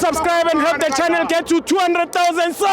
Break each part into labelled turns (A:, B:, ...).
A: subscribe and help the channel get to 200,000 subs.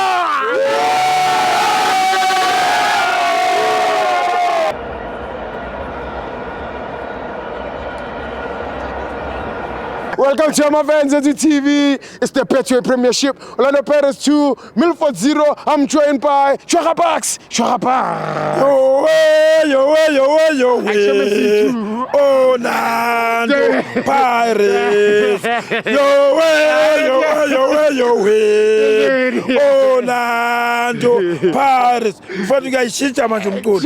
A: Welcome to my fans at the TV. It's the Petway Premiership. Orlando Pirates 2, Milford 0. I'm joined by Shwaka Bucks. Shwaka Bucks.
B: Yo way, yo way, yo way, yo way. Orlando Pirates. Yo way, yo way, yo way, yo way. Orlando Pirates. Mfowethu kuyayishintsha manje umculo.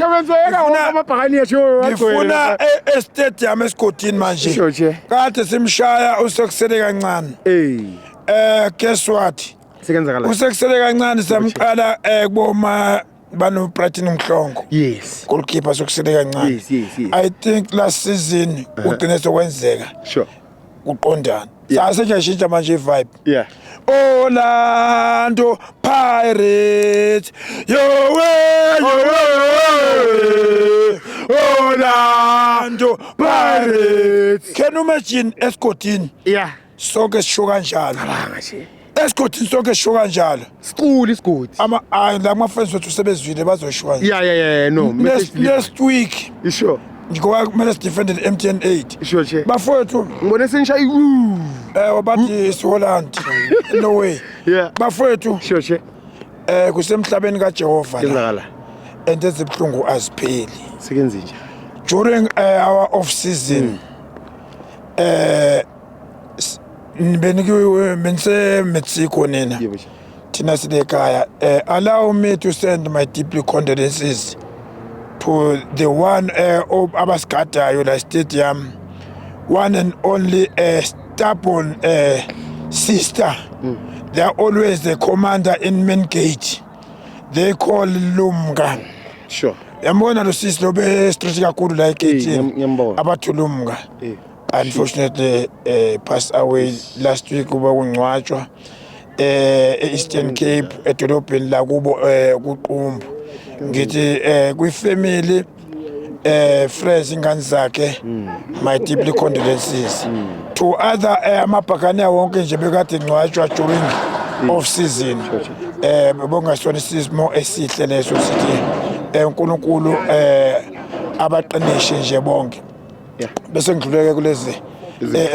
B: Ngifuna e-stadium eScotini manje. Kade simshaya usekusele kancane. Guess what? Usekusele kancane samqala kuboma bano Platinum Mhlongo.
A: Yes.
B: Goalkeeper sokusele kancane.
A: Yes.
B: I think last season ugcine sokwenzeka.
A: Sure.
B: Uqondana. Sasetshintsha manje vibe.
A: Yeah.
B: Orlando Pirates. Yo way, yo way. Orlando Pirates. Can you imagine Escotini?
A: Yeah.
B: Sonke sisho kanjalo. Escotini sonke sisho kanjalo.
A: School is good.
B: La mafans wethu sebezwile bazosho.
A: Yeah. No.
B: Next week.
A: You sure?
B: Ngoba kumele sidefend MTN 8.
A: Sure.
B: Bafowethu
A: Ngibone senishaya
B: bathi is Holland. No way.
A: Yeah.
B: Bafowethu
A: Sure.
B: Kusemhlabeni kaJehova la.
A: Kenzakala.
B: And ezibhlungu azipheli.
A: Sekenze nje.
B: During our off season benise Mexico nina. Thina silekhaya. Allow me to send my deeply condolences to the one abasigadayo la stadium, one and only stubborn sister. They are always the commander in main gate. They call Lumga.
A: Sure.
B: Yambona lo sis lo be stress kakhulu la egate. Abathi Lumga. Unfortunately passed away last week kuba kungcwatshwa Eastern Cape edolobheni la kubo kuqumbu. Ngithi kwi family friends ingane zakhe my deeply condolences to other amabhakane wonke nje bekade ngcwatshwa during off season bongasona isimo esihle leso sithi uNkulunkulu abaqinishe nje bonke bese ngidluleke kulezi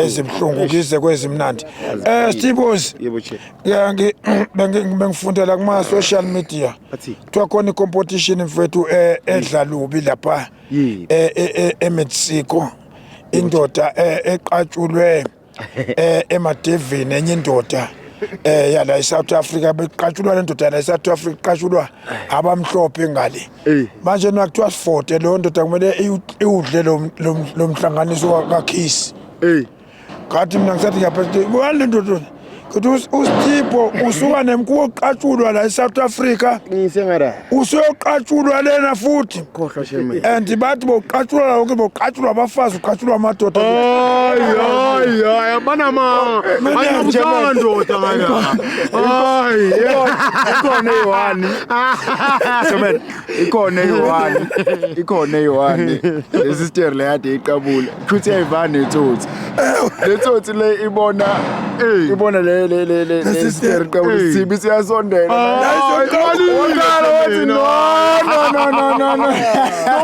B: ezibhlungu kize kwezimnandi Stevos bengifundela kuma social media kuthiwa khona competition mfethu edla lubi lapha eMexico indoda eqatshulwe emadevini enye indoda yala eSouth Africa beqatshulwa le ndoda la eSouth Africa qatshulwa abamhlophe ngale manje nakuthiwa sifote lo ndoda kumele iwudle lo mhlanganiso kaKiss kathi mina ngisathi ngiyaphethe wale ndoda kuthi uStipo usuka nemkuwo qatshulwa la eSouth Africa
A: Ngisengara.
B: Usoqatshulwa lena futhi
A: Khohlwa sheme.
B: and bathi boqatshulwa lonke boqatshulwa abafazi uqatshulwa amadoda
A: Hayi banama ndoda ngaka. Hayi ikhona eyi-1 lesister le yade iqabula kuthi ayivane netsotsi letsotsi le ibona le sister iqabula isibi siyasondela no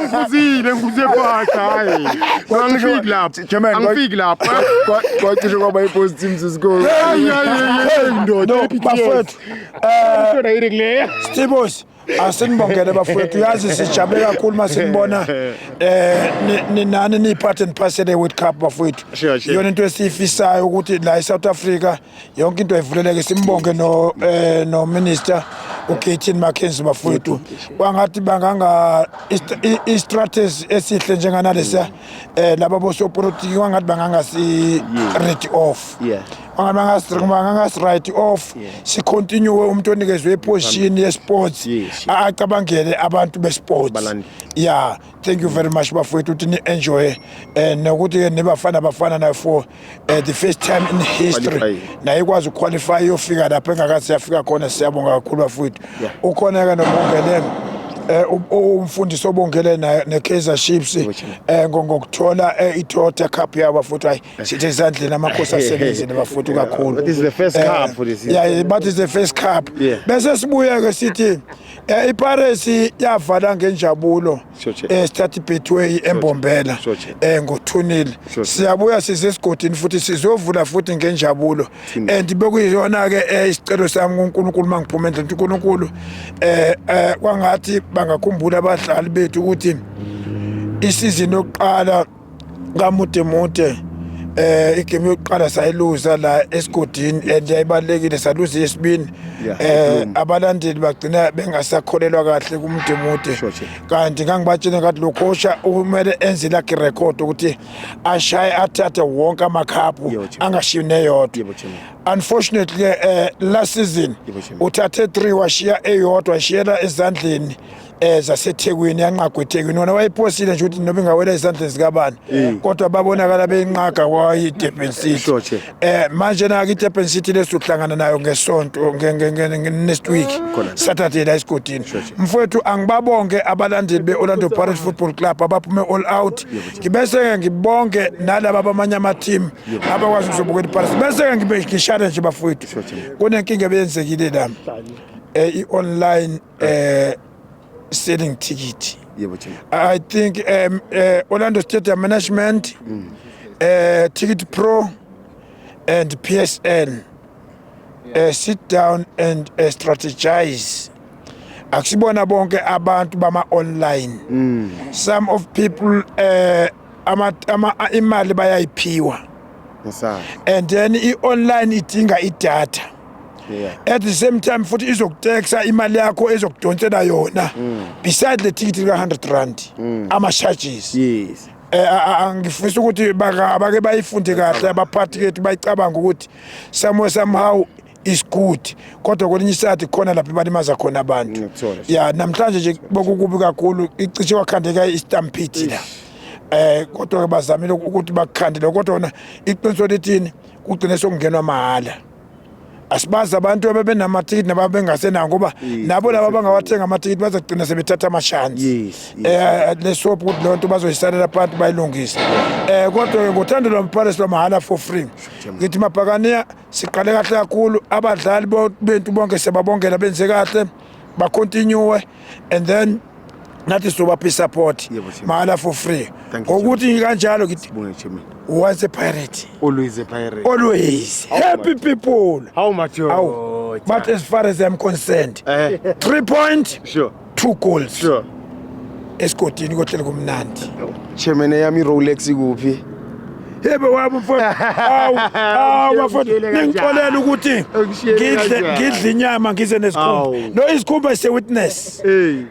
A: ngifuzile phaka hayi angifiki lapha kwacishe kwaba ipositive score ndoda
B: bafethu Stevos asinibongele bafethu yazi sijabe kakhulu masinibona ninani nipart and parcel eWorld Cup bafethu yona into esifisayo ukuthi la eSouth Africa yonke into ayivuleleke simbonge no minister uKathleen Mackenzie bafethu wangathi banganga istrategy esihle njenganalesa laba bosopolitiki wangathi bangangasi ready off angabangasi right off si continue umuntu onikezwe iposition yesports acabangele abantu besports yeah thank you very much bafethu uthi ni enjoy nokuthi nibafana na for the first time in history na ikwazi uqualify yofika lapha engakathi yafika khona siyabonga kakhulu bafethu ukhona ke nomongeleni umfundisi obongele neKaizer Chiefs ngokuthola iToyota Cup yabo futhi hayi sithi ezandleni amakhosi asebenzile bafuthi kakhulu.
A: This is the first cup for this year.
B: Yeah, but it's the first cup. Bese sibuya ke sithi iPirates yavala ngenjabulo Stade Betway eMbombela ngo-2-0. Siyabuya sisesigodini futhi sizovula futhi ngenjabulo and bekuyiyona ke isicelo sami kuNkulunkulu mangiphumela nto uNkulunkulu kwangathi bangakhumbula abadlali bethu ukuthi isizini yokuqala kaMude igame yokuqala sayiluza la esigodini and yayibalekile saluza yesibini abalandeli bagcina bengasakholelwa kahle kuMude kanti ngangibatshela ngathi lo coach umele enze lakhe record ukuthi ashaye athathe wonke amakhaphu angashiyi neyodwa. Unfortunately last season uthathe 3 washiya eyodwa washiyela ezandleni zaseThekwini yanqagweThekwini wona wayiphosile nje ukuthi noma ingawela izandleni zikabani kodwa babonakala beyinqaga kwayiDurban City. Manje na iDurban City lesuhlangana nayo ngesonto next week Saturday la esigodini. Mfowethu angibabonge abalandeli beOrlando Pirates Football Club abaphume all out. Ngibese ngibonge nalabo abamanye ama team abakwazi ukuzobukela iPirates. Bese ngibeshare nje bafowethu kunenkinga beyenzekile la online selling ticket. I think Orlando Stadium Management, Ticket Pro and PSN sit down and strategize. Akusibona bonke abantu bama online. Some of people imali bayayiphiwa. And then online idinga idata. At the same time futhi izokutexa imali yakho ezokudonsela yona beside the ticket ka 100 rand ama charges. Angifisa ukuthi abake bayifunde kahle abaphathi kethu bayicabanga ukuthi somehow is good kodwa kwelinye isati khona lapha balimaza khona abantu. Namhlanje nje bokukubi kakhulu icishe wakhandeka istampede la. Kodwa bazamile ukuthi bakhandele kodwa wona iqiniso lethini kugcine sokungenwa mahala. Asibaza abantu ababenamatikiti nababengasenako ngoba nabo laba bangawathenga amatikiti bazagcina sebethatha amashansi. Lesophu ukuthi lonto bazoyisalela abantu bayilungisa. Kodwa ngothando lomPirates lwamahala for free. Ngithi mabhakaniya siqale kahle kakhulu abadlali bentu bonke sebabongela benze kahle ba continue and then nathi sobaphi support mahala for free. Ngokuthi kanjalo ngithi once a pirate,
A: always a pirate.
B: Always. Happy people.
A: How much?
B: But as far as I'm concerned, 3 points, 2 goals.
A: Sure.
B: Esigodini kohlele kumnandi.
A: Chairman yami Rolex ikuphi?
B: Yebo wabo mfowethu. Mfowethu ngixolela ukuthi ngidla inyama ngize nesikhumba. No isikhumba is a witness.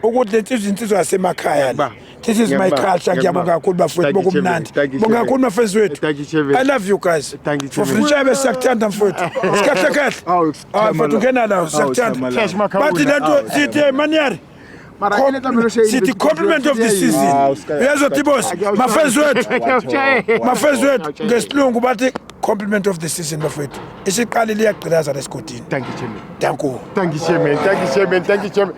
B: Ukuthi lensizwe yasemakhaya la. This is my culture. Ngiyabonga kakhulu bafowethu bokumnandi. Bonga kakhulu mafethu wethu. I love you guys. For friendship siyakuthanda mfowethu. Sikahle kahle. Mfowethu ngena la siyakuthanda. Bathi lento sithi Maniari. City compliment of the season. Uyazothi boss, mafethu wethu ngesilungu bathi compliment of the season bafethu. Isiqalile iyagqilaza lesikotini.
A: Thank you, Chairman.
B: Thank you.
A: Thank you, Chairman. Thank you, Chairman. Thank you, Chairman.